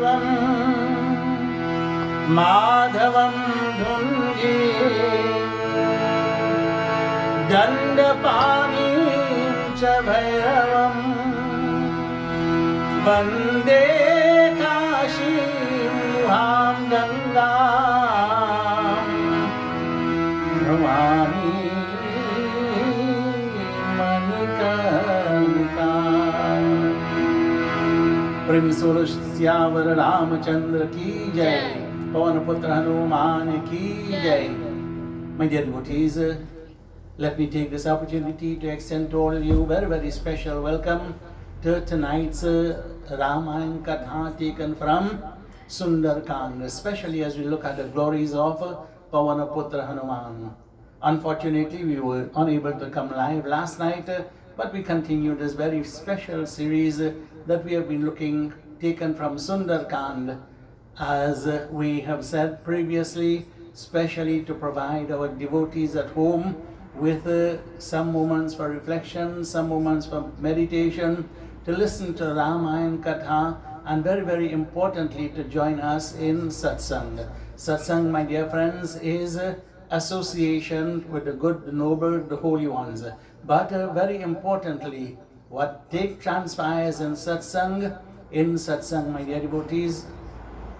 विश्वं माधवं धुञ्जी दण्डपाणिं च भैरवं वन्दे काशीं गुहां गङ्गां भवानी प्रेम सोलो श्यावर रामचंद्र की जय, पवन पुत्र हनुमान की जय. My dear devotees, let me take this opportunity to extend to all of you very, very special welcome to tonight's Ramayana Katha taken from Sundarkand, especially as we look at the glories of Pavanaputra Hanuman. Unfortunately, we were unable to come live last night, but we continue this very special series that we have been looking, taken from Sundarkand, as we have said previously, especially to provide our devotees at home with some moments for reflection, some moments for meditation, to listen to Ramayana Katha, and very, very importantly, to join us in Satsang. Satsang, my dear friends, is association with the good, the noble, the holy ones. But very importantly, what transpires in satsang, my dear devotees,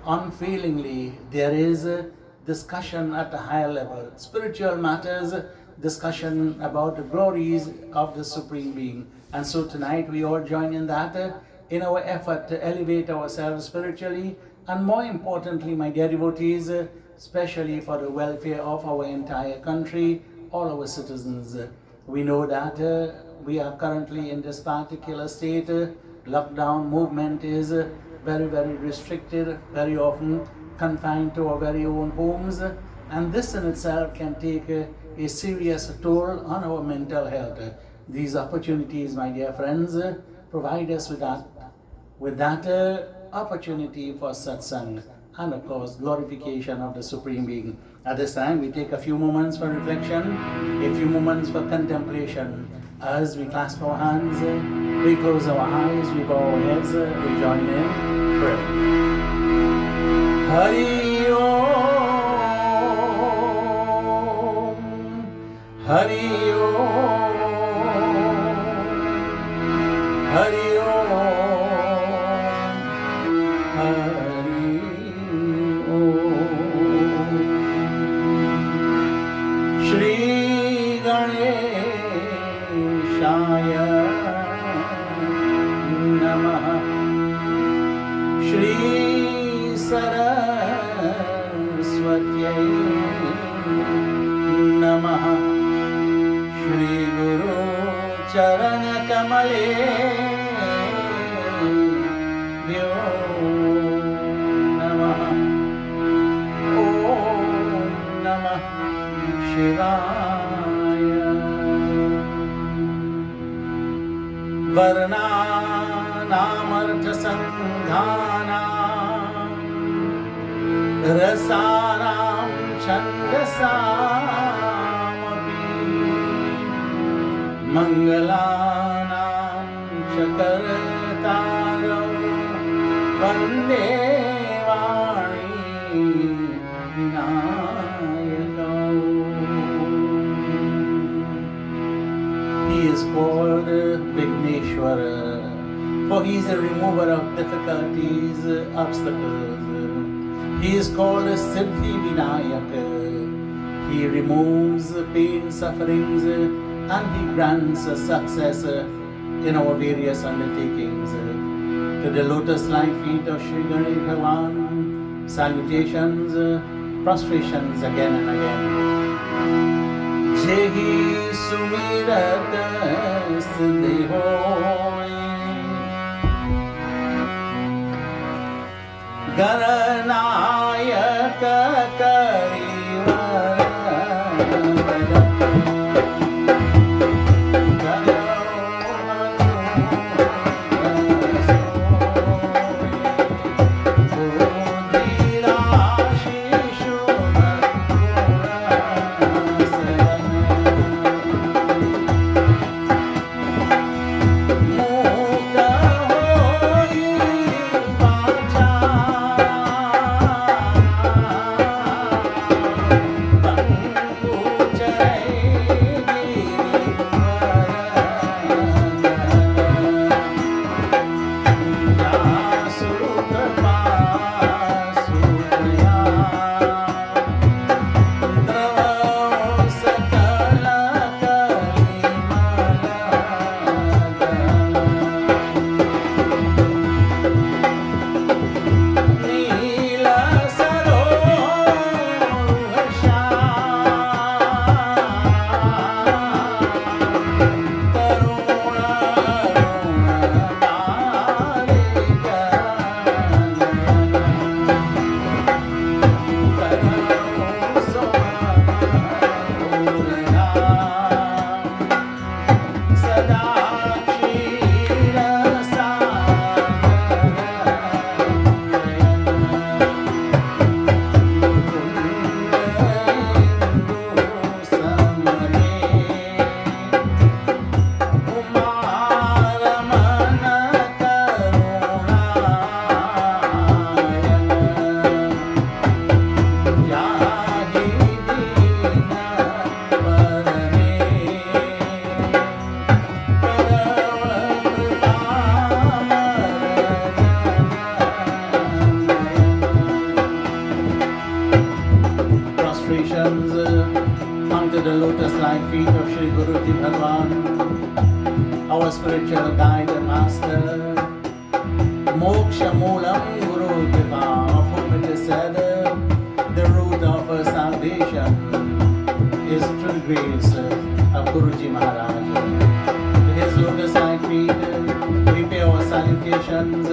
unfailingly, there is a discussion at a higher level. Spiritual matters, discussion about the glories of the Supreme Being. And so tonight we all join in that, in our effort to elevate ourselves spiritually, and more importantly, my dear devotees, especially for the welfare of our entire country, all our citizens. We know that we are currently in this particular state. Lockdown movement is very, very restricted, very often confined to our very own homes, and this in itself can take a serious toll on our mental health. These opportunities, my dear friends, provide us with that opportunity for satsang, and of course glorification of the Supreme Being. At this time we take a few moments for reflection, a few moments for contemplation. As we clasp our hands, we close our eyes, we bow our heads, we join in prayer. Hari Om, Hari Om, Hari Om, Hari Om. Shri Ganeshaya Namah, Shri Saraswatyai Namah, Shri Guru Charana Kamale Vyo Namah, Om Namah Shivaya. Varnanamartha sanghanam rasaram chandasamapi mangalanam chakartaram vande vani vinayakam. He is called Vigneshwara, for he is a remover of difficulties, obstacles. He is called Siddhi Vinayaka. He removes pain, sufferings, and he grants success in our various undertakings. To the lotus-like feet of Shri Ganesh Bhagavan, salutations, prostrations again and again. Jehi sumirat siddhi hoy, Ganayaka karivara. Muta hoy pacha the lotus-like feet of Shri Guruji Bhagwan, our spiritual guide and master. Moksha Moolam Guru Kripa, of whom it is said, the root of our salvation is through the grace of Guruji Maharaj. To his lotus-like feet, we pay our salutations,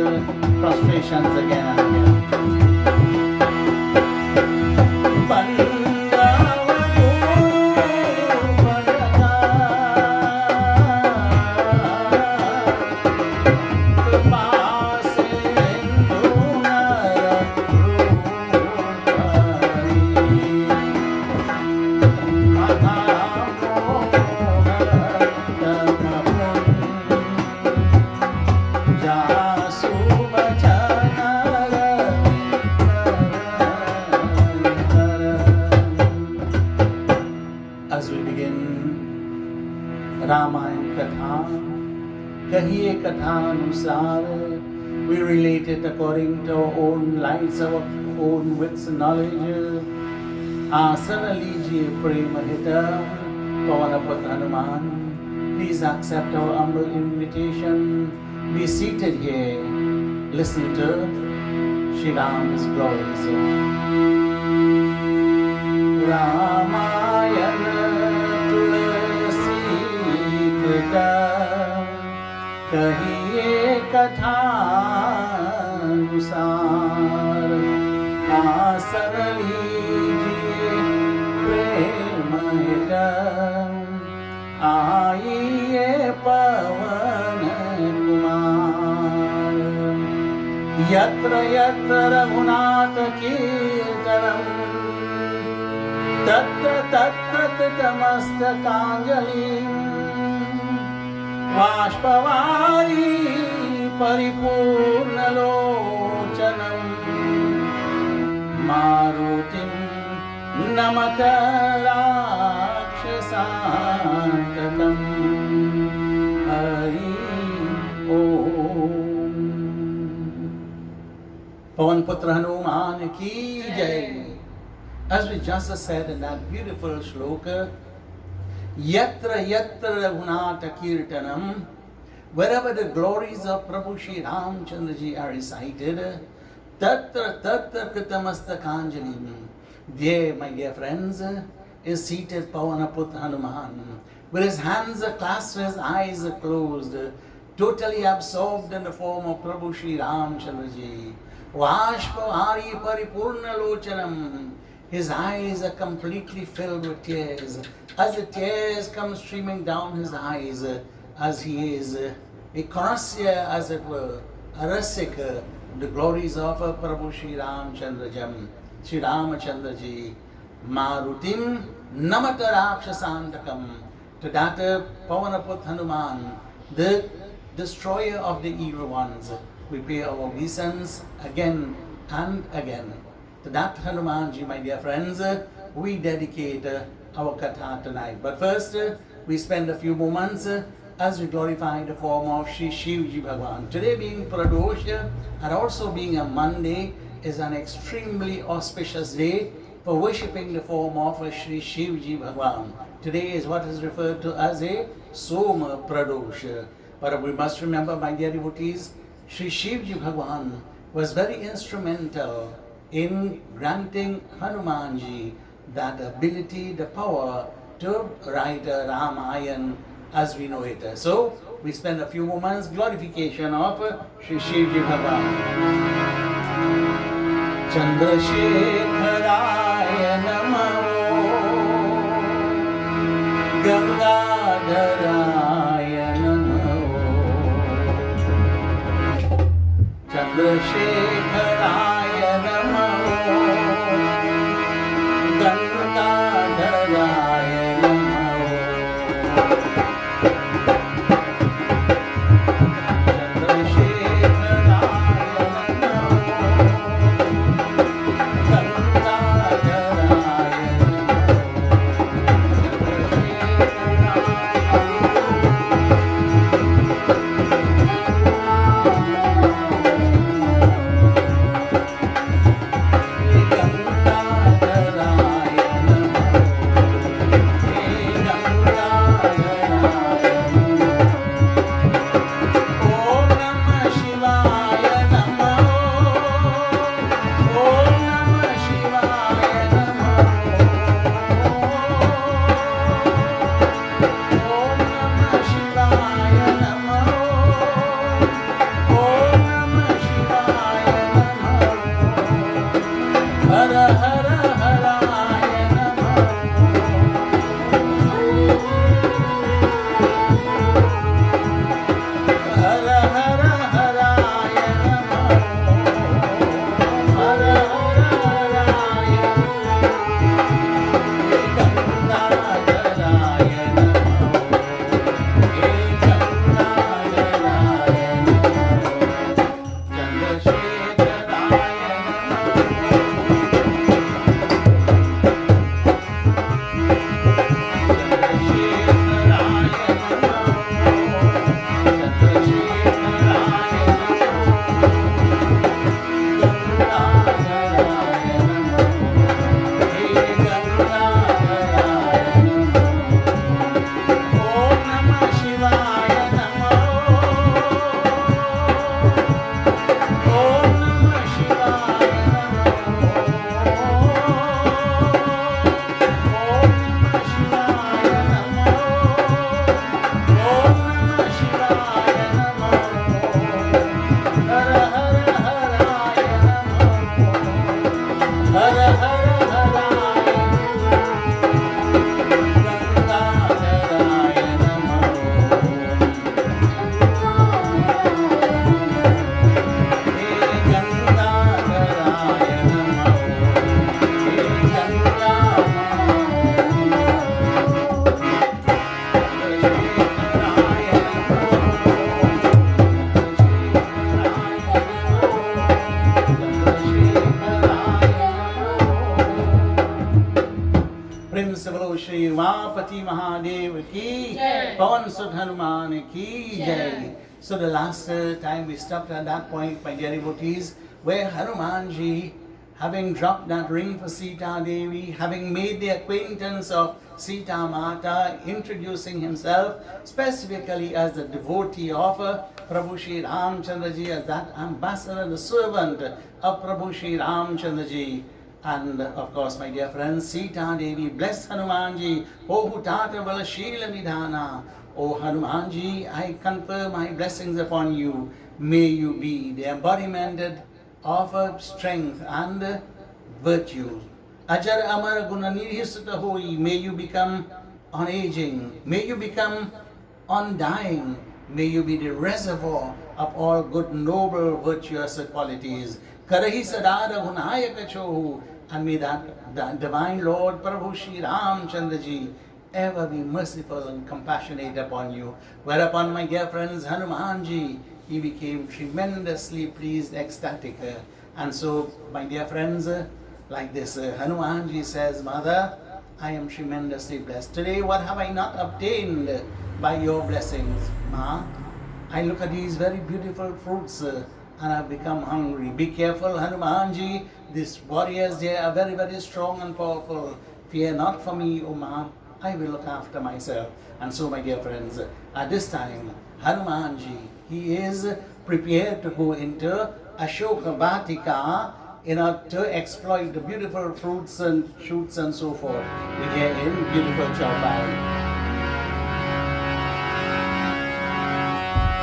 prostrations again and again. Kahiye Kathanusar, we relate it according to our own lives, our own wits and knowledge. Asana lijiye prema hitam, Pavanapatra Hanuman. Please accept our humble invitation. Be seated here. Listen to Shri Ram's glories. Ramayana Tulasi Krita कहिए कथानुसार आसन लीजिए प्रेम आइए पवन कुमार यत्र यत्र रघुनाथ कीर्तनम तत्र तत्र कृतमस्तकाञ्जलिं बाष्पवारी परिपूर्णलोचनं मारुतिं नमत राक्षसान्तकम् हरि ओम। पवन पुत्र हनुमान की जय। As we just said in that beautiful shloka, Yatra Yatra Raghunatha Kirtanam, wherever the glories of Prabhu Shri Ramchandraji are recited, Tatra Tatra Kritamastakāñjalim, there, my dear friends, is seated Pavanaputra Hanuman, with his hands clasped, his eyes closed, totally absorbed in the form of Prabhu Shri Ramchandraji. Vashpavari Paripurna Lochanam, his eyes are completely filled with tears. As the tears come streaming down his eyes, as he is a connoisseur, as it were, a rasika, the glories of Prabhu Shri Ramchandrajam, Shri Ramachandraji, Marutim Namata Rakshasantakam, to that Pavanaput Hanuman, the destroyer of the evil ones. We pay our obeisance again and again. To that Hanumanji, my dear friends, we dedicate our katha tonight. But first, we spend a few moments as we glorify the form of Shri Shivji Bhagwan. Today being Pradosha and also being a Monday is an extremely auspicious day for worshipping the form of Shri Shivji Bhagwan. Today is what is referred to as a Soma Pradosha. But we must remember, my dear devotees, Shri Shivji Bhagwan was very instrumental in granting Hanumanji that ability, the power to write Ramayana as we know it. So, we spend a few moments glorification of Shri Shivji Bhagwan. Chandrasekharaya Namo Gangadharaya Namo Chandrasekharaya Namo Gangadharaya Namo Chandrasekharaya Namo बोलो श्री उमापति महादेव की, पवन सुत हनुमान की जय. So the last time we stopped at that point, my dear devotees, where Hanumanji, having dropped that ring for Sita Devi, having made the acquaintance of Sita Mata, introducing himself specifically as the devotee of Prabhu Shri Ramchandra Ji, as that ambassador, the servant of Prabhu Shri Ramchandra Ji. And of course, my dear friends, Sita Devi, bless Hanumanji, O Hutata Vala Shila Nidhana. O Hanumanji, I confer my blessings upon you. May you be the embodiment of strength and virtue. Ajar Amar Gunanidhi Sutta Hoi, may you become unaging. May you become undying. May you be the reservoir of all good, noble, virtuous qualities. Karahi Sadara Gunayaka Chohu. And may that divine Lord Prabhu Shri Ramchandra Ji ever be merciful and compassionate upon you. Whereupon, my dear friends, Hanumanji, he became tremendously pleased, ecstatic. And so, my dear friends, like this, Hanumanji says, Mother, I am tremendously blessed. Today, what have I not obtained by your blessings? Ma, I look at these very beautiful fruits and I've become hungry. Be careful, Hanumanji. These warriors, they are very, very strong and powerful. Fear not for me, O Ma. I will look after myself. And so, my dear friends, at this time, Hanumanji, he is prepared to go into Ashoka Vatika in order to exploit the beautiful fruits and shoots and so forth. We hear in beautiful Chaupai.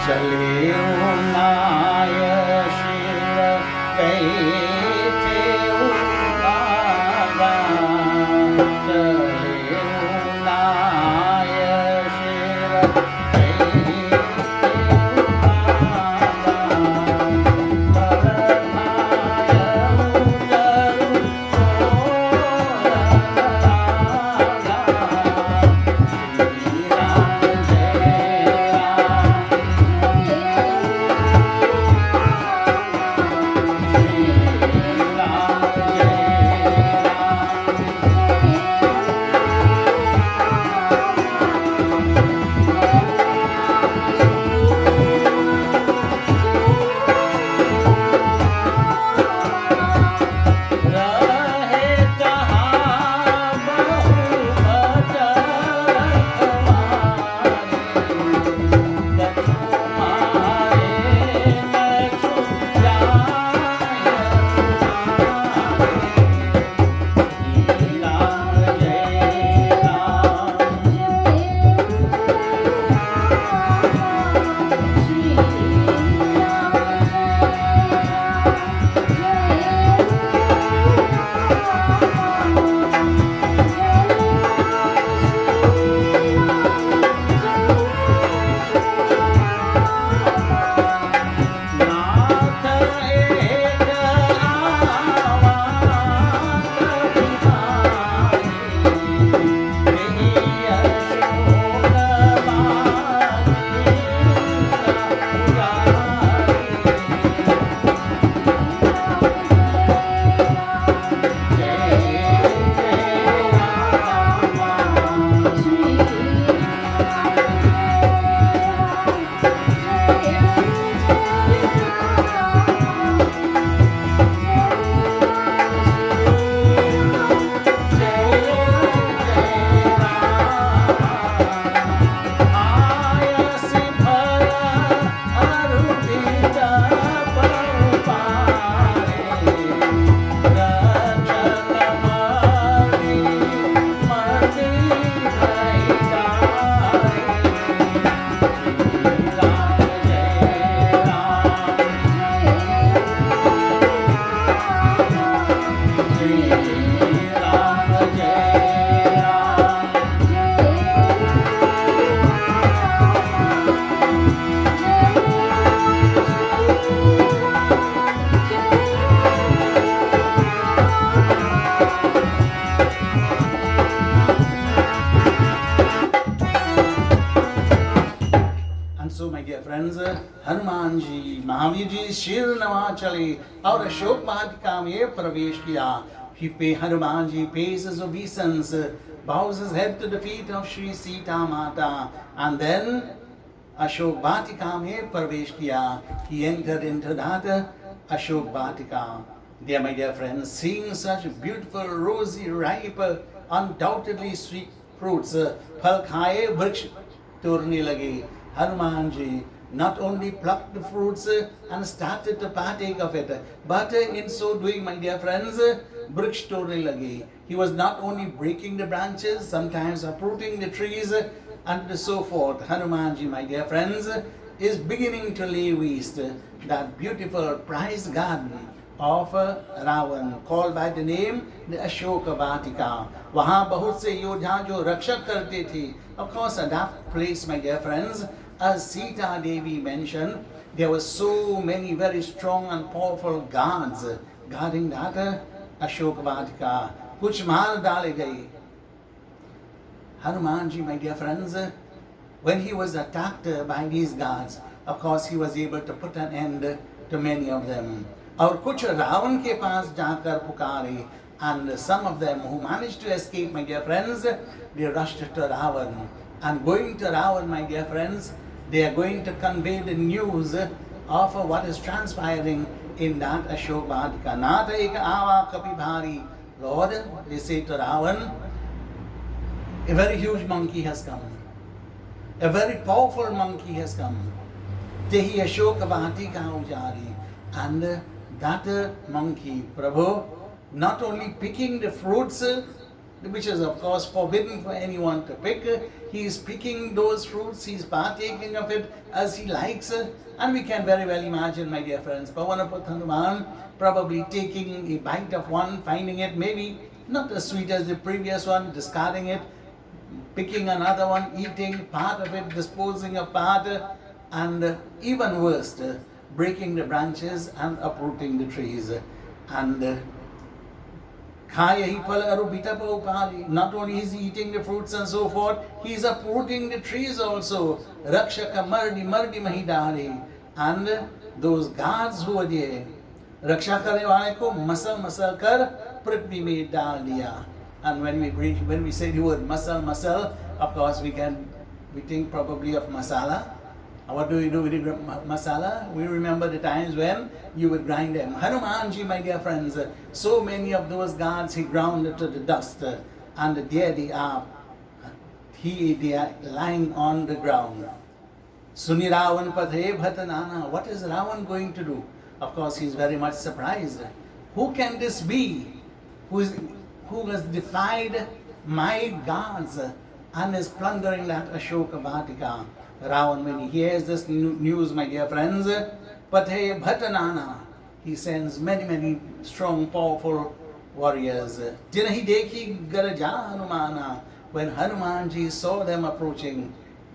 Chale Unaya Shira Kaite Unaga. Hanuman ji Mahavir ji शीर नवा चले और अशोक वाटिका में प्रवेश किया. Hanumanji pays his obeisance, bows his head to the feet of Shri Sita Mata, and then Ashok Vatika mein parvesh kiya. He entered into that Ashok Vatika. Dear my dear friends, seeing such beautiful, rosy, ripe, undoubtedly sweet fruits, phal khaye vriksh torne lage. Hanuman ji not only plucked the fruits and started to partake of it, but in so doing, my dear friends, vriksh torne lage. He was not only breaking the branches, sometimes uprooting the trees, and so forth. Hanumanji, my dear friends, is beginning to lay waste that beautiful prized garden of Ravan, called by the name the Ashoka Vatika. वहाँ बहुत से योद्धा जो रक्षक करते थे. Of course, at that place, my dear friends, as Sita Devi mentioned, there were so many very strong and powerful guards guarding that Ashoka Vatika. कुछ मार डाले गए. Hanumanji, my dear friends, when he was attacked by these guards, of course he was able to put an end to many of them. और कुछ रावण के पास जाकर पुकारे, and some of them who managed to escape, my dear friends, they rushed to Ravan. And going to Ravan, my dear friends, they are going to convey the news of what is transpiring in that Ashok Vatika. Nata ek aava kapi bhari. Lord, they say to Ravan, a very huge monkey has come. A very powerful monkey has come. Tehi Ashoka Vatika ujari. And that monkey, Prabhu, not only picking the fruits, which is of course forbidden for anyone to pick, he is picking those fruits, he is partaking of it as he likes. And we can very well imagine, my dear friends, Pavanaput Hanuman probably taking a bite of one, finding it maybe not as sweet as the previous one, discarding it, picking another one, eating part of it, disposing of part, and even worse, breaking the branches and uprooting the trees. And not only is he eating the fruits and so forth, he is uprooting the trees also. Rakshaka mardi mardi mahidari. And those guards who were there, Raksha karne wale ko masal kar prithvi mein dal diya. And when we say the word masal, of course we think probably of masala. What do we do with the masala? We remember the times when you would grind them. Hanumanji, my dear friends, so many of those guards he ground to the dust, and there they are. They are lying on the ground. Suni Ravan pathe bhatanana. What is Ravan going to do? Of course, he is very much surprised. Who can this be? Who has defied my guards and is plundering that Ashoka Vatika? Ravan, when he hears this news, my dear friends, Pathe Bhatanana, he sends many strong, powerful warriors. Jinahi dekhi garaja Hanumana. When Hanumanji saw them approaching,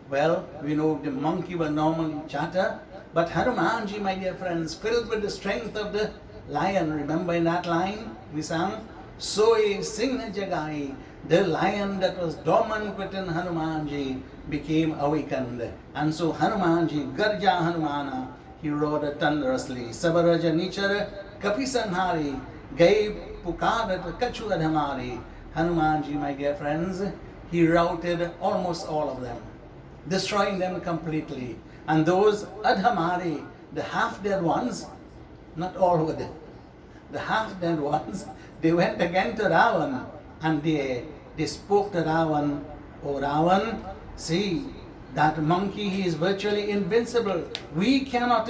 well, we know the monkey will normally chatter, but Hanumanji, my dear friends, filled with the strength of the lion, remember in that line we sang, Soe Singha Jagai, the lion that was dormant within Hanumanji became awakened. And so Hanumanji, Garja Hanumana, he roared thunderously. Sabaraja Nichar Kapisanhari, Gai Pukarat Kachu Adhamari. Hanumanji, my dear friends, he routed almost all of them, destroying them completely. And those Adhamari, the half-dead ones, not all were dead, the half-dead ones, they went again to Ravan and they spoke to Ravan, "O Ravan, see, that monkey, he is virtually invincible. We cannot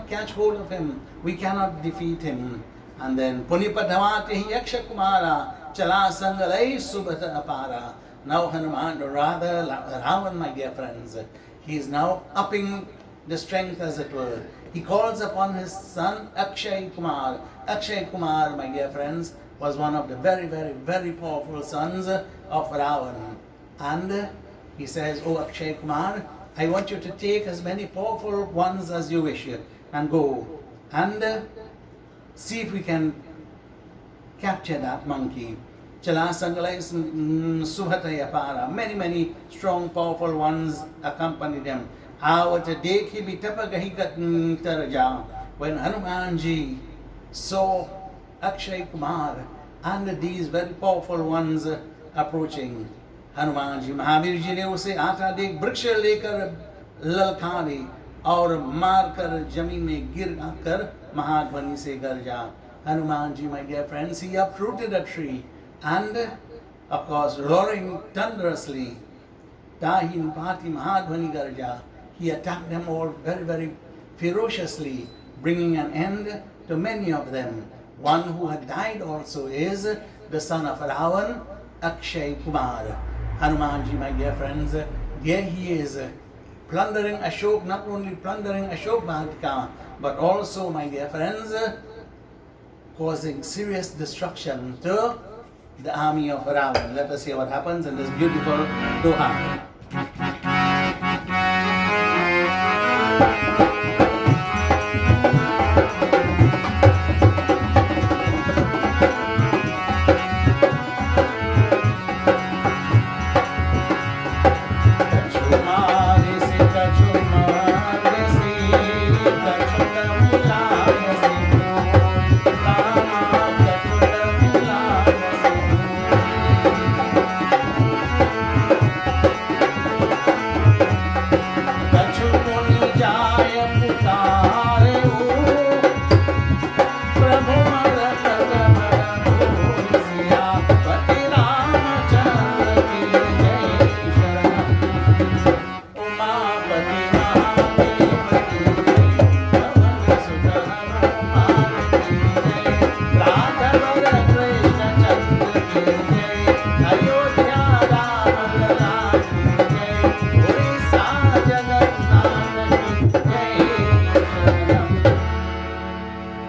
catch hold of him. We cannot defeat him." And then Punipadhavati Yaksha Kumara Chala Sangalai Subhata Apara. Now Hanuman, or rather Ravan, my dear friends, he is now upping the strength, as it were. He calls upon his son Akshay Kumar. Akshay Kumar, my dear friends, was one of the very powerful sons of Ravan. And he says, "Oh Akshay Kumar, I want you to take as many powerful ones as you wish and go and see if we can capture that monkey." Chala Sangalai Subhataya Para. Many strong, powerful ones accompanied them. When Hanumanji saw Akshay Kumar, and these very powerful ones approaching Hanuman ji. Mahavir ji ने उसे आटा देख वृक्ष लेकर ललकारे और मारकर जमीन में गिर कर महाध्वनि से गरजा। Hanuman ji, my dear friends, he uprooted a tree and, of course, roaring thunderously, Tahin Pati Mahadvani Garja, he attacked them all very, very ferociously, bringing an end to many of them. One who had died also is the son of Ravan, Akshay Kumar. Hanuman ji, my dear friends, there he is, plundering Ashok, not only plundering Ashok Vatika, but also, my dear friends, causing serious destruction to the army of Ravan. Let us hear what happens in this beautiful Doha.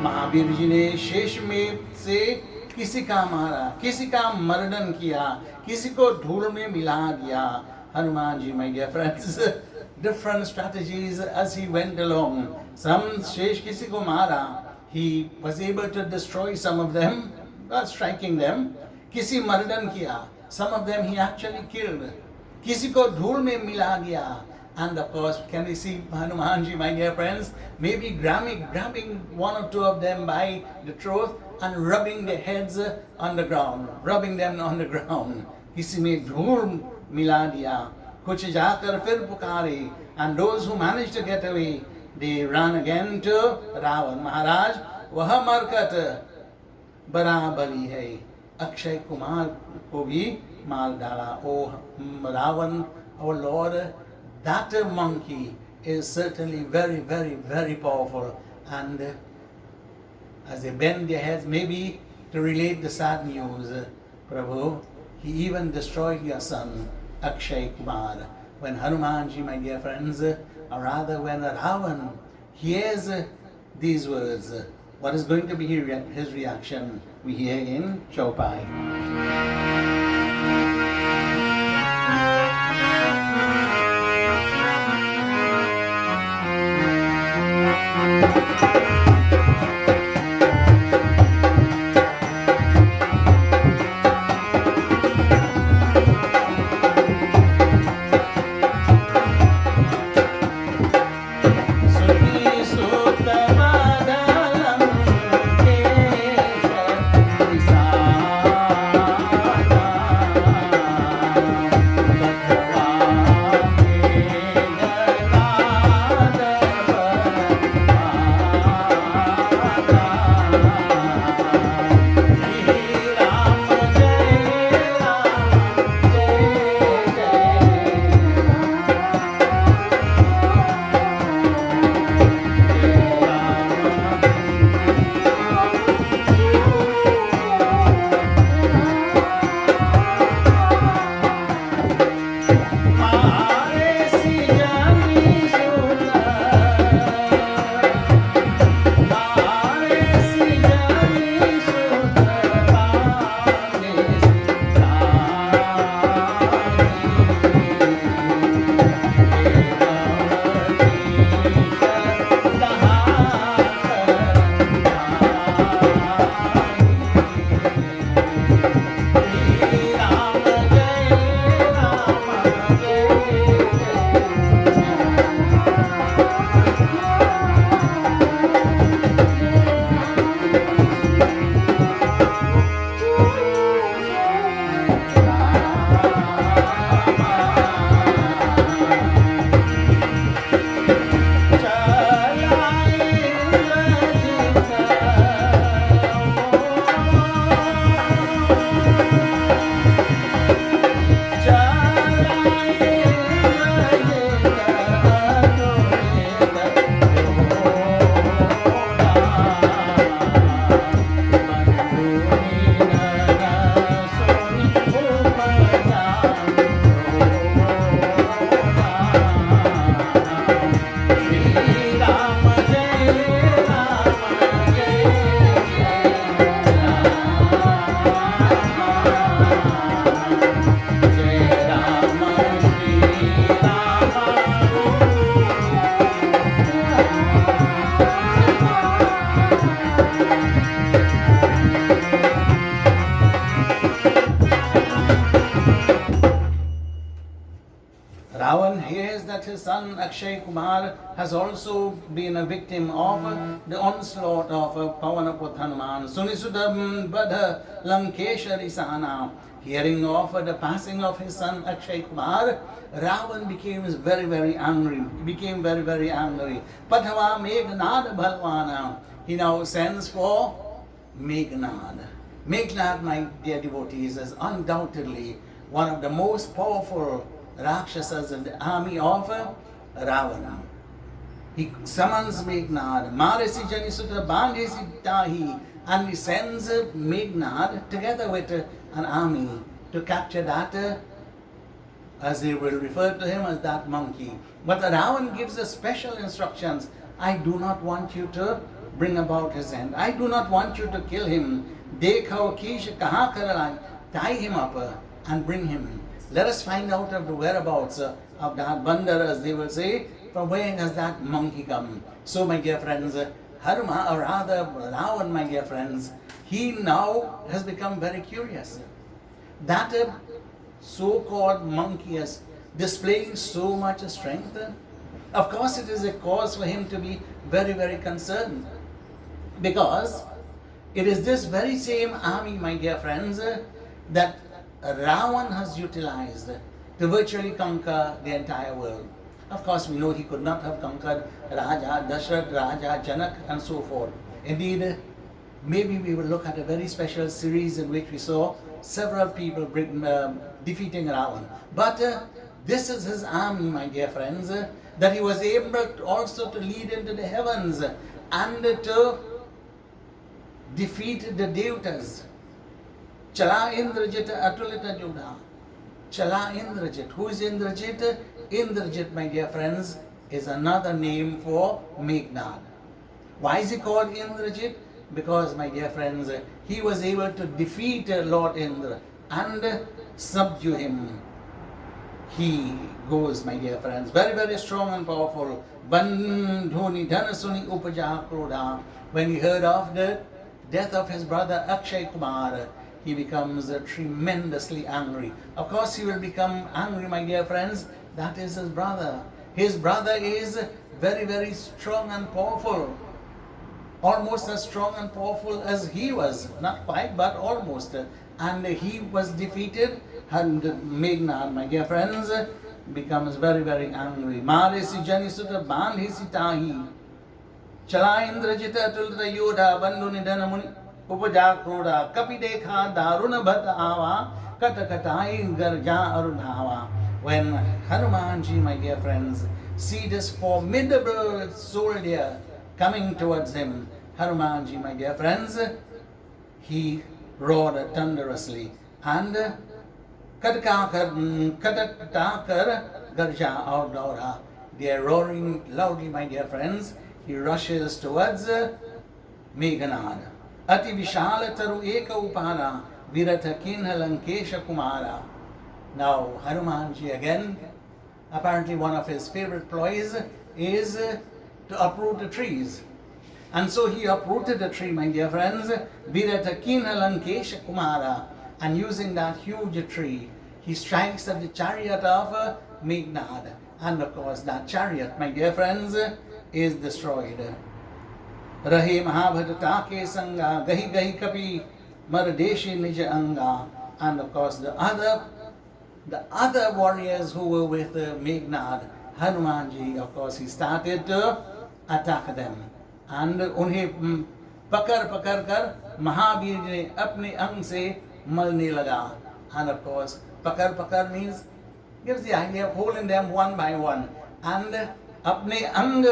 Mahavir ji ने शेष में से किसी का मारा, किसी का मर्दन किया, किसी को धूल में मिला दिया. Hanuman ji, my dear friends, different strategies as he went along. Some शेष किसी को मारा, he was able to destroy some of them by striking them. किसी मर्दन किया, some of them he actually killed. किसी को धूल में मिला दिया. And of course, can we see Hanuman ji, my dear friends, maybe grabbing one or two of them by the throat and rubbing their heads on the ground, rubbing them on the ground. किसी में धूल मिला दिया, कुछ जाकर फिर पुकारे. And those who managed to get away, they ran again to Ravan. Maharaj, वह मरकट बड़ा बली है. अक्षय कुमार को भी मार डाला. Oh Ravan, our Lord, that monkey is certainly very, very, very powerful. And as they bend their heads, maybe to relate the sad news, Prabhu, he even destroyed your son, Akshay Kumar. When Hanuman ji, my dear friends, or rather when Ravan hears these words, what is going to be his reaction? We hear in Chaupai. son Akshay Kumar has also been a victim of the onslaught of Pavanaput Hanuman. Sunisudam Badha Lankeshari Sana. Hearing of the passing of his son Akshay Kumar, Ravan became very, very angry. He became very, very angry. Pathava Meghnad Bhalvana. He now sends for Meghnad. Meghnad, my dear devotees, is undoubtedly one of the most powerful Rakshasas in the army of Ravana. He summons Meghnad, Maresi Janisuta Bandhesi Tahi, and he sends Meghnad together with an army to capture that, as they will refer to him as that monkey. But Ravan gives us special instructions. I do not want you to bring about his end. I do not want you to kill him. Dekhao Kish Kaha Karalai, tie him up and bring him. Let us find out of the whereabouts of that bandar, as they will say, from where has that monkey come. So, my dear friends, Haruma, or rather Ravan, my dear friends, he now has become very curious. That so-called monkey is displaying so much strength. Of course, it is a cause for him to be very, very concerned, because it is this very same army, my dear friends, that Ravan has utilized to virtually conquer the entire world. Of course, we know he could not have conquered Raja Dashrath, Raja Janak, and so forth. Indeed, maybe we will look at a very special series in which we saw several people defeating Ravan. But this is his army, my dear friends, that he was able also to lead into the heavens and to defeat the Devatas. Chala Indrajit Atulita Judha. Chala Indrajit. Who is Indrajit? Indrajit, my dear friends, is another name for Meghnad. Why is he called Indrajit? Because, my dear friends, he was able to defeat Lord Indra and subdue him. He goes, my dear friends, very, very strong and powerful. Bandhuni Dhanasuni Upaja Krodha. When he heard of the death of his brother Akshay Kumar, he becomes tremendously angry. Of course, he will become angry, my dear friends. That is his brother. His brother is very, very strong and powerful. Almost as strong and powerful as he was. Not quite, but almost. And he was defeated. And Meghnad, my dear friends, becomes very, very angry. Maresi Janisuta Bandhesi Tahi. Chala Indrajita Tulta Yodha Bandhu Nidhana Muni Upaja Kroda Kapi Dekha Daruna Bhat Ava Katakatai Garja Arunhava. When Hanumanji, my dear friends, see this formidable soldier coming towards him, Hanumanji, my dear friends, he roared thunderously and Katatakar Garja Audora. They are roaring loudly, my dear friends. He rushes towards Meghnad. Ati Vishala Taru Eka Upana Virata Kinha Lankesha Kumara. Now, Hanumanji again, apparently one of his favorite ploys is to uproot the trees. And so he uprooted the tree, my dear friends, Virata Kinha Lankesha Kumara. And using that huge tree, he strikes at the chariot of Meghnad. And of course, that chariot, my dear friends, is destroyed. Rahe Mahabharata ke sanga, gahi gahi kapi maradeshi nija anga. And of course, the other warriors who were with Meghnad, Hanumanji, of course, he started to attack them. And unhe pakar kar Mahabir ne apne ang se malne laga. And of course, pakar means, gives the idea of holding them one by one. And apne ang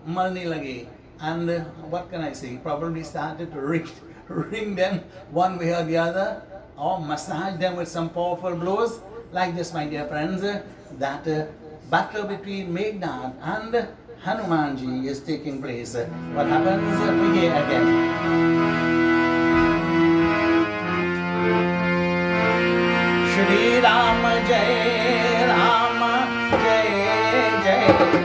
malne lage. And what can I say? Probably started to ring them one way or the other, or massage them with some powerful blows. Like this, my dear friends, that battle between Meghnad and Hanumanji is taking place. What happens? We hear again. Shri Ram Jai Ram Jai Jai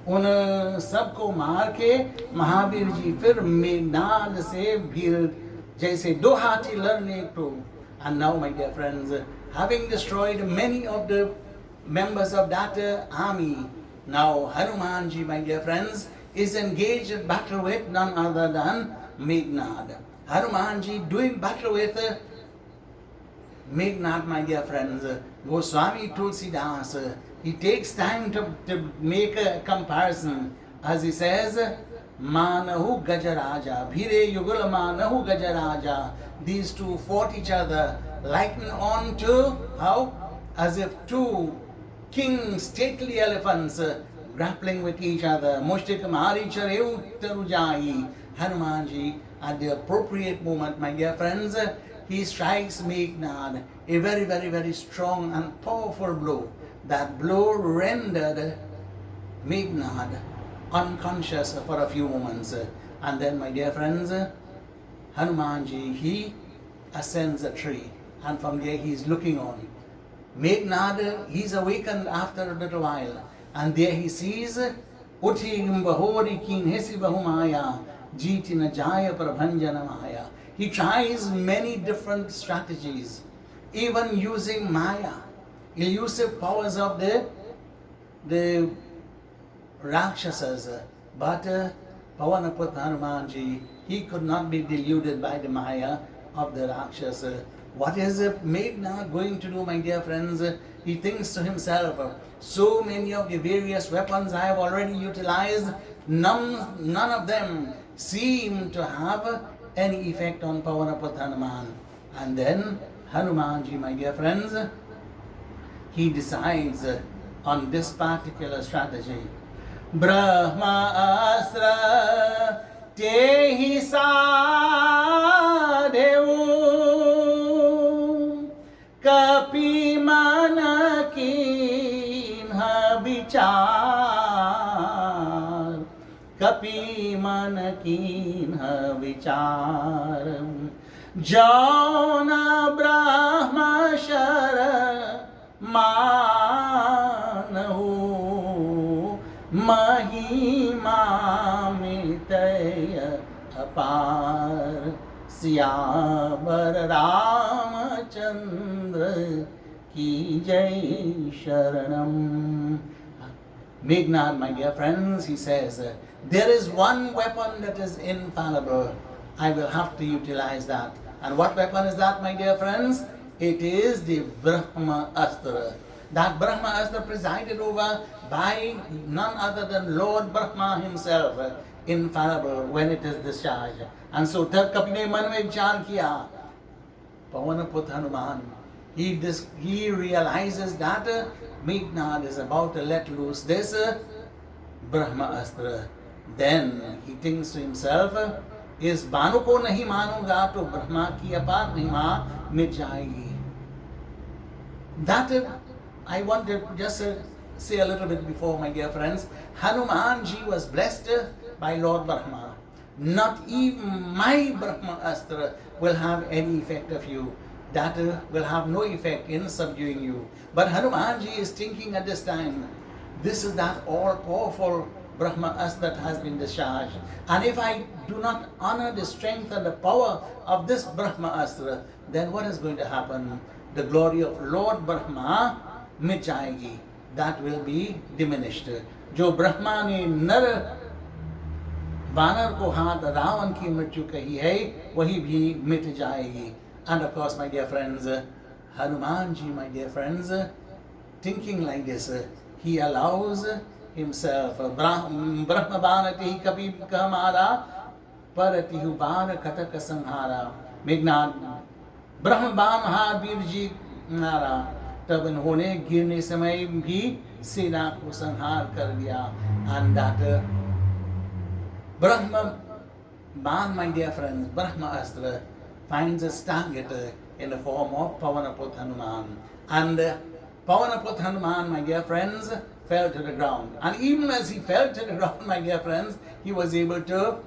उन सबको मार के महावीर जी फिर मेघनाद से भीड़ जैसे दो हाथी लड़ने को. And now, my dear friends, having destroyed many of the members of that army, now Hanumanji, my dear friends, is engaged in battle with none other than Meghnad. Hanumanji doing battle with Meghnad, my dear friends. Goswami Tulsidas, he takes time to make a comparison. As he says, Manahu Gajaraja, Bhire Yugula Manahu Gajaraja. These two fought each other, likened on to how? As if two king stately elephants grappling with each other. Moshte Kamari Chareu Tarujai. Hanumanji, at the appropriate moment, my dear friends, he strikes Meghnad a very, very, very strong and powerful blow. That blow rendered Meghnad unconscious for a few moments. And then, my dear friends, Hanumanji, he ascends a tree, and from there he is looking on. Meghnad, he is awakened after a little while, and there he sees Uthi Bahori Kin Hesi Bahumaya Jiti na Jaya Prabhanjana Maya. He tries many different strategies, even using Maya, elusive powers of the Rakshasas. But Pavanaput Hanumanji, he could not be deluded by the Maya of the Rakshasa. What is Meghnad going to do, my dear friends? He thinks to himself, so many of the various weapons I have already utilized, none of them seem to have any effect on Pavanaput Hanuman. And then Hanumanji, my dear friends, he decides on this particular strategy. Brahma Astra Tehi Sadhevu Kapi Manakin Habichar Kapi Manakin Habichar Jana Brahma Shara Manahu Mahima Mitaya Apar Syabar Ramachandra Ki Jai Sharanam. Meghnad, my dear friends, he says, there is one weapon that is infallible. I will have to utilize that. And what weapon is that, my dear friends? It is the Brahma Astra. That Brahma Astra presided over by none other than Lord Brahma himself, infallible when it is discharged. And so तब कपिने मन में विचार किया, Pavanaput Hanuman, he realizes that Meghnad is about to let loose this Brahma Astra. Then he thinks to himself, इस बाणों को नहीं मानूंगा तो ब्रह्मा की अपार महिमा मिट जाएगी. That I want to just say a little bit before, my dear friends. Hanumanji was blessed by Lord Brahma. Not even my Brahma Astra will have any effect of you. That will have no effect in subduing you. But Hanumanji is thinking at this time, this is that all-powerful Brahma Astra that has been discharged. And if I do not honor the strength and the power of this Brahma Astra, then what is going to happen? The glory of Lord Brahma mit jayegi. That will be diminished. जो ब्रह्मा ने नर वानर को हाथ रावण की मृत्यु कही है, वही भी मिट जाएगी. And of course, my dear friends, Hanumanji, my dear friends, thinking like this, he allows himself. Brahma Bhanati Kapi Kamara Paratihu Bhana Kataka Sanhara. Meghnad Brahma Bhan Virji Nara. तब इन्होंने गिरने समय भी सेना को संहार कर दिया. And that Brahma Ban, my dear friends, Brahma Astra finds its target in the form of Pavanaput Hanuman. And Pavanaput Hanuman, my dear friends, fell to the ground. And even as he fell to the ground, my dear friends, he was able to,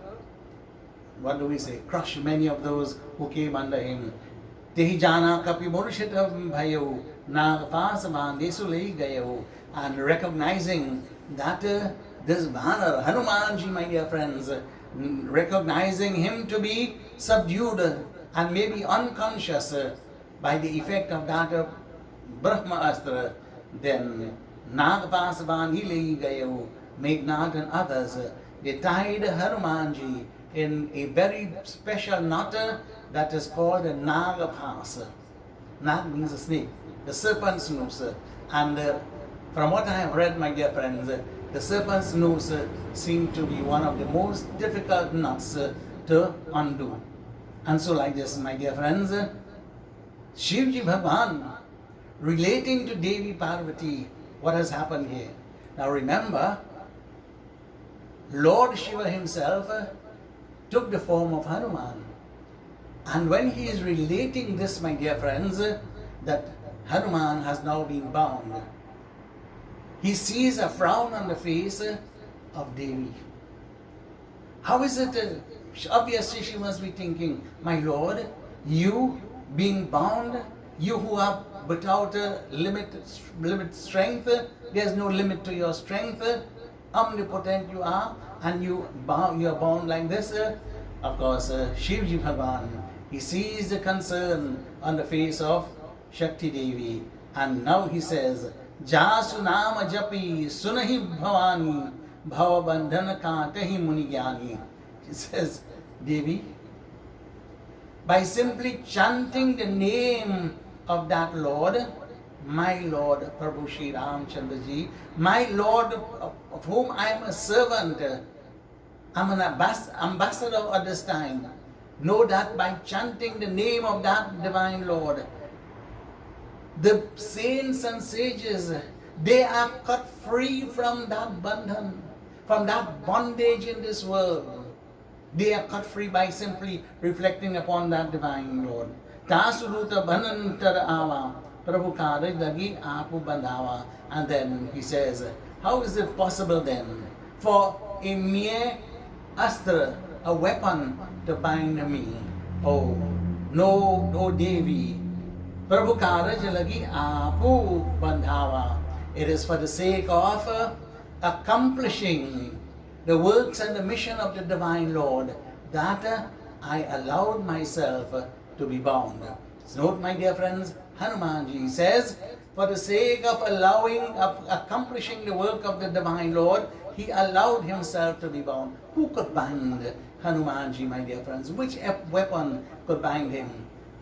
crush many of those who came under him. Tehi jana kapi murshita bhayo na fas bandesu lei gayo. And recognizing that this Vanar, Hanumanji, my dear friends, recognizing him to be subdued and maybe unconscious by the effect of that Brahma Astra, then Nagpasavan Gayo, Meghnad and others, they tied Hanumanji in a very special knot that is called a Nagapasa. Nag means a snake, the serpent's noose. And from what I have read, my dear friends, the serpent's noose seemed to be one of the most difficult knots to undo. And so like this, my dear friends, Shivji Bhagwan relating to Devi Parvati, what has happened here. Now remember, Lord Shiva himself took the form of Hanuman. And when he is relating this, my dear friends, that Hanuman has now been bound, he sees a frown on the face of Devi. How is it? Obviously she must be thinking, my Lord, you being bound, you who have without limit strength, there's no limit to your strength, omnipotent you are, and you are bound like this. Of course, Shivji Bhagwan, he sees the concern on the face of Shakti Devi, and now he says, Jasu Nama Japi Sunahi Bhavani Bhava Bandhana Kantahi Muni Gyani. He says, Devi, by simply chanting the name of that Lord, my Lord Prabhu Shri Ramchandraji, my Lord of whom I am a servant, I'm an ambassador at this time. Know that by chanting the name of that divine Lord, the saints and sages, they are cut free from that bandhan, from that bondage in this world. They are cut free by simply reflecting upon that divine Lord. Tasuruta banantar ava, Prabhu karaj lagi apu bandhava. And then he says, how is it possible then for a mere astra, a weapon, to bind me? Oh, no, oh Devi. Prabhu karaj lagi apu bandhava. It is for the sake of accomplishing the works and the mission of the Divine Lord that I allowed myself to be bound. So note, my dear friends, Hanumanji says, for the sake of accomplishing the work of the Divine Lord, he allowed himself to be bound. Who could bind Hanumanji, my dear friends? Which weapon could bind him?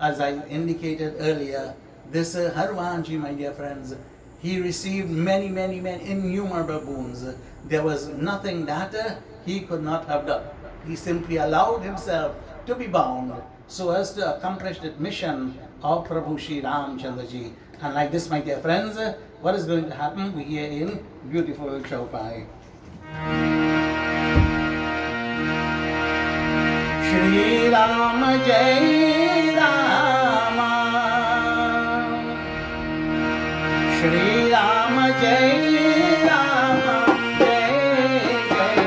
As I indicated earlier, this Hanumanji, my dear friends, he received many innumerable boons. There was nothing that he could not have done. He simply allowed himself to be bound so as to accomplish the mission of Prabhu Shri Ramchandraji. And like this, my dear friends, what is going to happen? We hear in beautiful Chaupai. Shri Ram Jai Rama, Shri Ram Jai Rama, Jai Jai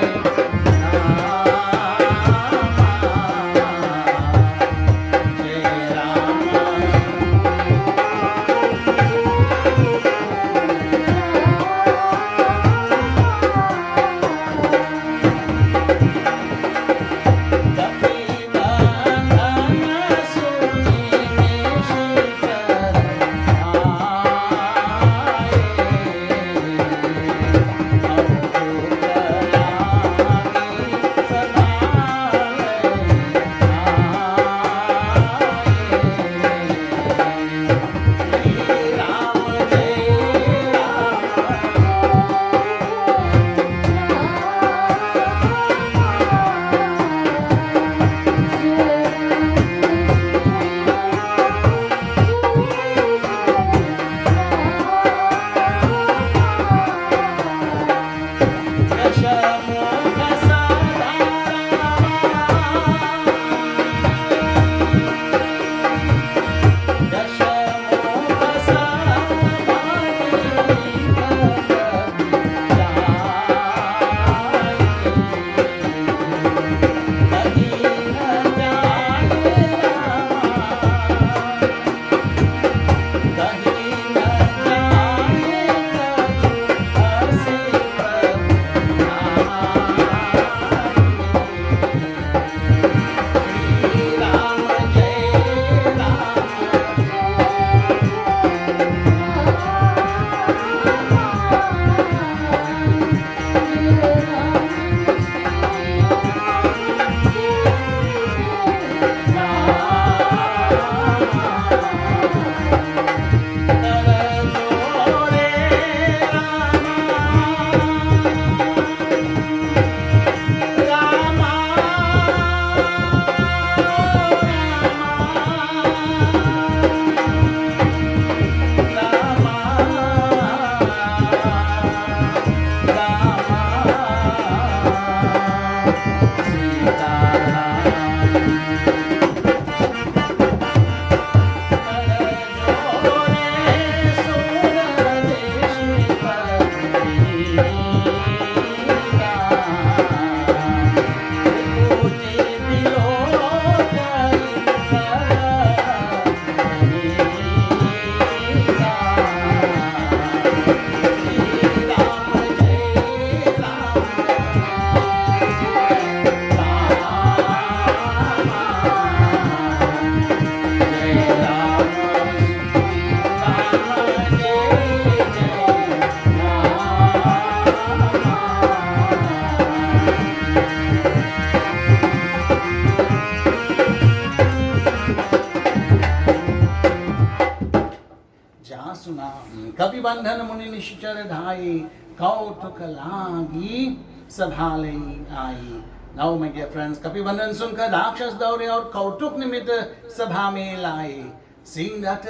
कपि बंधन मुनि निश्चर धाये, कौतुक लागी सभाले आई. Now, my dear friends, Kapibandhan सुनकर राक्षस दौड़े और कौतुक निमित्त सभा में लाए. Seeing that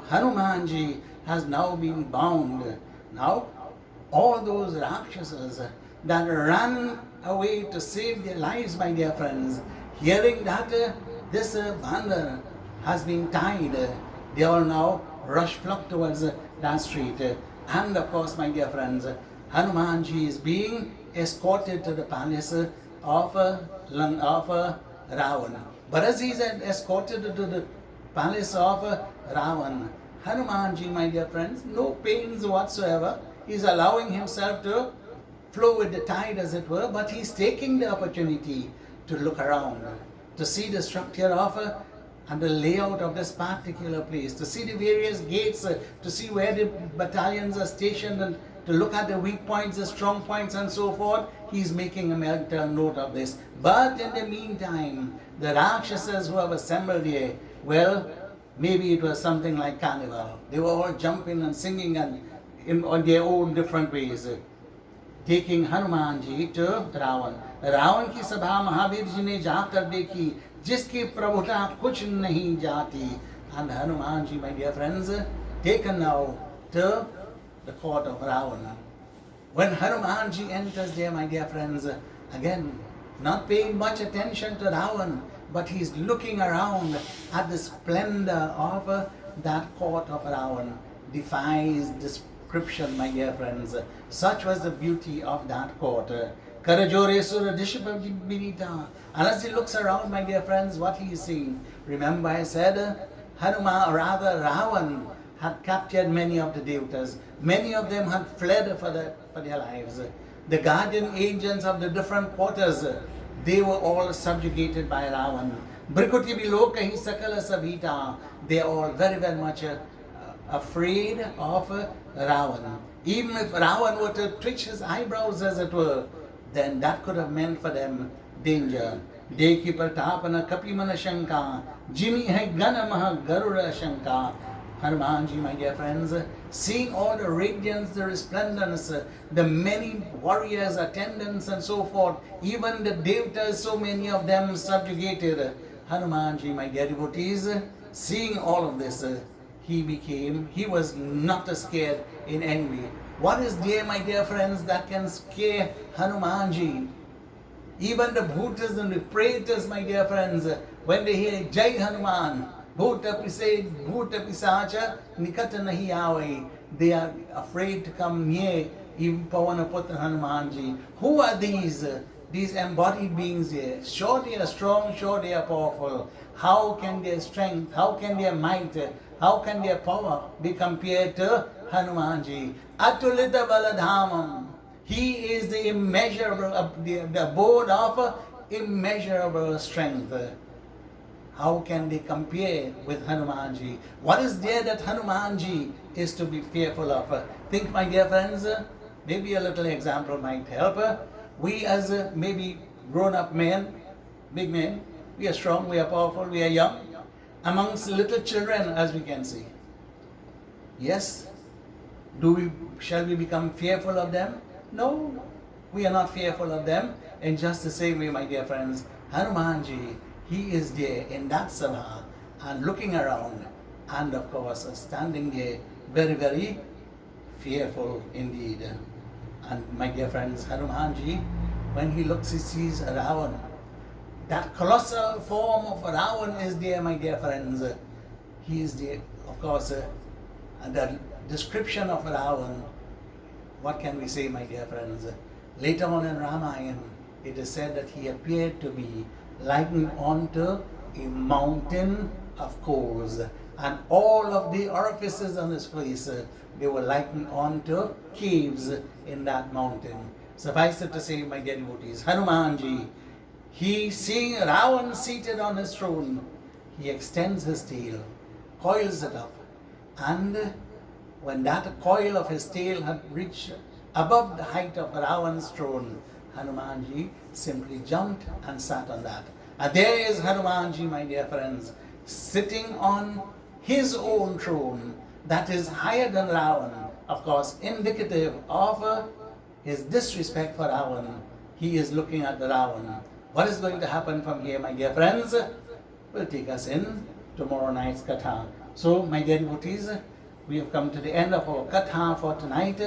Hanumanji has now been bound. Now, all those Rakshasas that ran away to save their lives, my dear friends, hearing that this Bandar has been tied, they all now flock towards that street. And of course, my dear friends, Hanumanji is being escorted to the palace of Ravan. But as he is escorted to the palace of Ravan, Hanumanji, my dear friends, no pains whatsoever. He is allowing himself to flow with the tide, as it were, but he is taking the opportunity to look around, to see the structure of and the layout of this particular place, to see the various gates, to see where the battalions are stationed, and to look at the weak points, the strong points, and so forth. He is making a mental note of this. But in the meantime, the Rakshasas who have assembled here, well, maybe it was something like carnival. They were all jumping and singing and on their own different ways, taking Hanumanji to Ravan. Ravan की सभा महावीर जी ने जाकर देखी, जिसकी प्रभुता कुछ नहीं जाती. And Hanumanji, my dear friends, taken now to the court of Ravana. When Hanumanji enters there, my dear friends, again, not paying much attention to Ravan, but he's looking around at the splendor of that court of Ravan. Defies description, my dear friends. Such was the beauty of that court. Karajore Sura Dishapabinita. And as he looks around, my dear friends, what he is seeing? Remember I said, Ravan had captured many of the devatas. Many of them had fled for their lives. The guardian agents of the different quarters, they were all subjugated by Ravan. Brikuti Bilokahi Sakala Sabhita. They are all very, very much afraid of Ravan. Even if Ravan were to twitch his eyebrows, as it were, then that could have meant for them danger. Dekhi Pratapana Kapimana Shanka, Jimmy hai Ganamaha Garura Shanka. Hanumanji, my dear friends, seeing all the radiance, the resplendence, the many warriors, attendants, and so forth, even the devatas, so many of them subjugated. Hanumanji, my dear devotees, seeing all of this, he was not scared in any way. What is there, my dear friends, that can scare Hanumanji? Even the Bhutas and the Pretas, my dear friends, when they hear Jai Hanuman, Bhuta Pisacha Nikata Nahi Aave, they are afraid to come near even Pavanaputra Hanumanji. Who are these embodied beings here? Sure they are strong, sure they are powerful. How can their strength, how can their might, how can their power be compared to Hanumanji? Atulita Baladhamam. He is the immeasurable, the abode of immeasurable strength. How can they compare with Hanumanji? What is there that Hanumanji is to be fearful of? Think, my dear friends, maybe a little example might help. We as maybe grown-up men, big men, we are strong, we are powerful, we are young, amongst little children, as we can see. Yes, shall we become fearful of them? No, we are not fearful of them. In just the same way, my dear friends, Hanumanji, he is there in that sabha and looking around, and of course standing there very, very fearful indeed. And my dear friends, Hanumanji, when he looks, he sees Ravan. That colossal form of Ravan is there, my dear friends. He is there, of course, the description of Ravan. What can we say, my dear friends? Later on in Ramayana, it is said that he appeared to be likened onto a mountain of coals, and all of the orifices on his face, they were likened onto caves in that mountain. Suffice it to say, my dear devotees, Hanumanji, he seeing Ravan seated on his throne, he extends his tail, coils it up, and when that coil of his tail had reached above the height of Ravan's throne, Hanumanji simply jumped and sat on that. And there is Hanumanji, my dear friends, sitting on his own throne, that is higher than Ravana, of course, indicative of his disrespect for Ravana. He is looking at the Ravana. What is going to happen from here, my dear friends, will take us in tomorrow night's Katha. So, my dear devotees, we have come to the end of our Katha for tonight,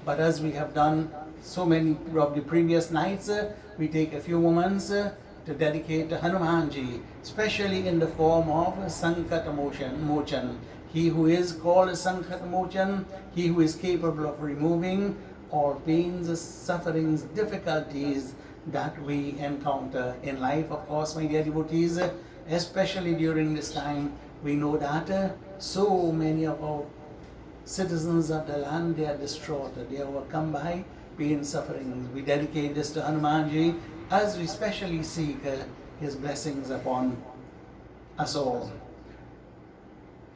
but as we have done so many of the previous nights, we take a few moments to dedicate to Hanumanji, especially in the form of Sankata Mochan. He who is called Sankata Mochan, he who is capable of removing all pains, sufferings, difficulties that we encounter in life. Of course, my dear devotees, especially during this time, we know that so many of our citizens of the land, they are distraught, they are overcome by pain, sufferings. We dedicate this to Hanumanji as we specially seek his blessings upon us all.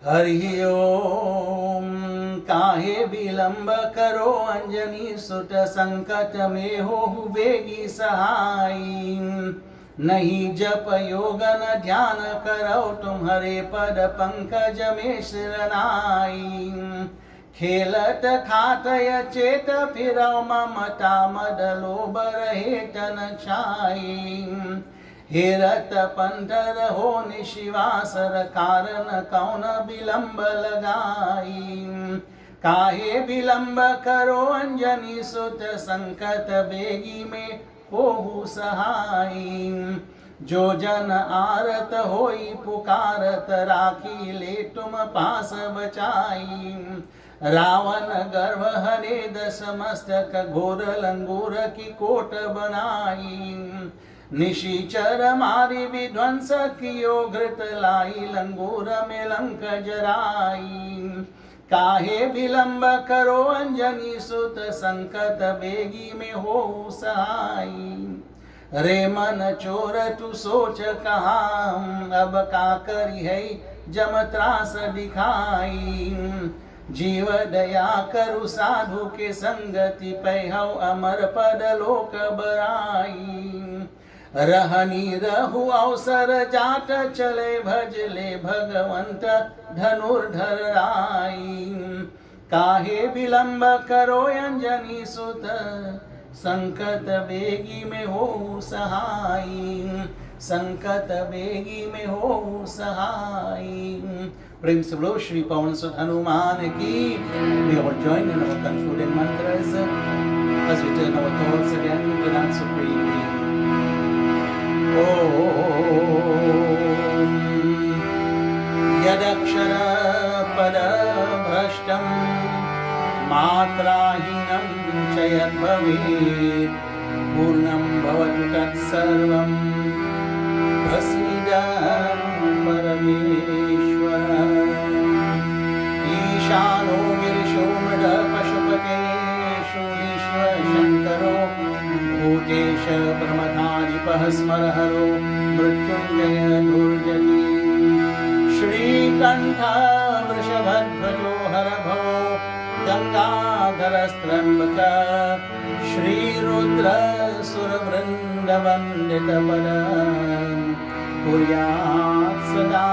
Hari Om काहे विलंब करो अंजनी सुत संकट में हो वेगी सहाई नहीं जप योग न ध्यान करो तुम्हारे पद पंकज में शरणाई खेलत खातय चेत फिरौ ममता मद लोभ रहे तन छाई हेरत पंडर हो निशिवासर कारण कौन विलंब लगाई काहे विलंब करो अंजनी सुत संकट बेगी में होहु सहाई जो जन आरत होई पुकारत राखी ले तुम पास बचाई रावण गर्भ हरे दस मस्तक घोर लंगूर की कोट बनाई निशिचर मारी विध्वंस कियो घृत लाई लंगूर में लंक जराई काहे विलंब करो अंजनी सुत संकट बेगी में हो सहाई रे मन चोर तू सोच कहा अब का करी है जम त्रास दिखाई जीव दया करु साधु के संगति पैहौ अमर पद लोक बराई रहनी रहु अवसर जाट चले भजले भगवंत धनुर्धर राई काहे विलंब करो अंजनी सुत संकट बेगी में हो सहाई संकट बेगी में हो सहाई प्रेम से बोलो श्री पवन सुत हनुमान की we all join in our concluding mantras as we turn our thoughts again to that supreme being. यदक्षर पद भ्रष्टं मात्राहीनं च यद्भवेत् पूर्णं भवतु तत्सर्वं प्रसीद परमेश्वर ईशानो गिरिशो मृड पशुपते शूलीश्वर शङ्करो भूतेश प्रमथाधिपः स्मरहरो मृत्युञ्जय दुर्जति श्रीकण्ठ वृषभध्वजो हरभो गङ्गाधरस्त्रम्बक श्रीरुद्र सुरवृन्दवन्दितपद कुर्यात् सदा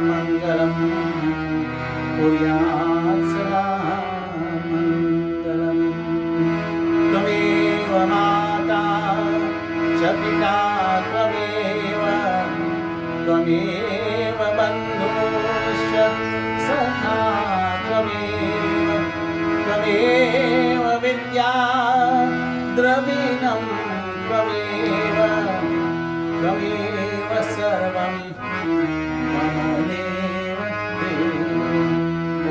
मङ्गलम् कुर्यात् सदा मङ्गलम् त्वमेव माता च पिता त्वमेव बन्धुश्च सखा त्वमेव विद्या द्रविणं त्वमेव सर्वं मम देव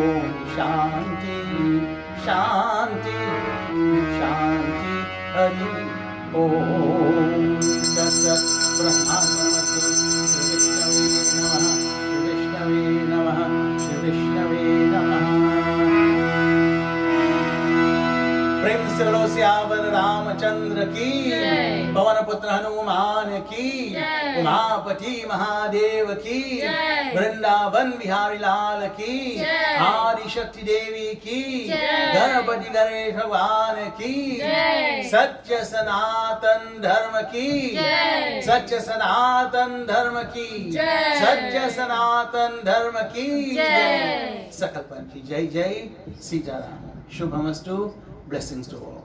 ॐ शान्ति शान्ति शान्ति हरि ॐ तत्सत् ब्रह्माण्डमस्तु विष्णवे नमः विष्णवे नमः प्रेम से बोलो सियावर रामचंद्र की पवन पुत्र हनुमान की उमापति महादेव की वृंदावन बिहारी लाल की आदि शक्ति देवी की गणपति गणेश भगवान की सत्य सनातन धर्म की सत्य सनातन धर्म की सत्य सनातन धर्म की जय। सकल पंथ की जय जय। सीताराम। शुभमस्तु। Blessings to all.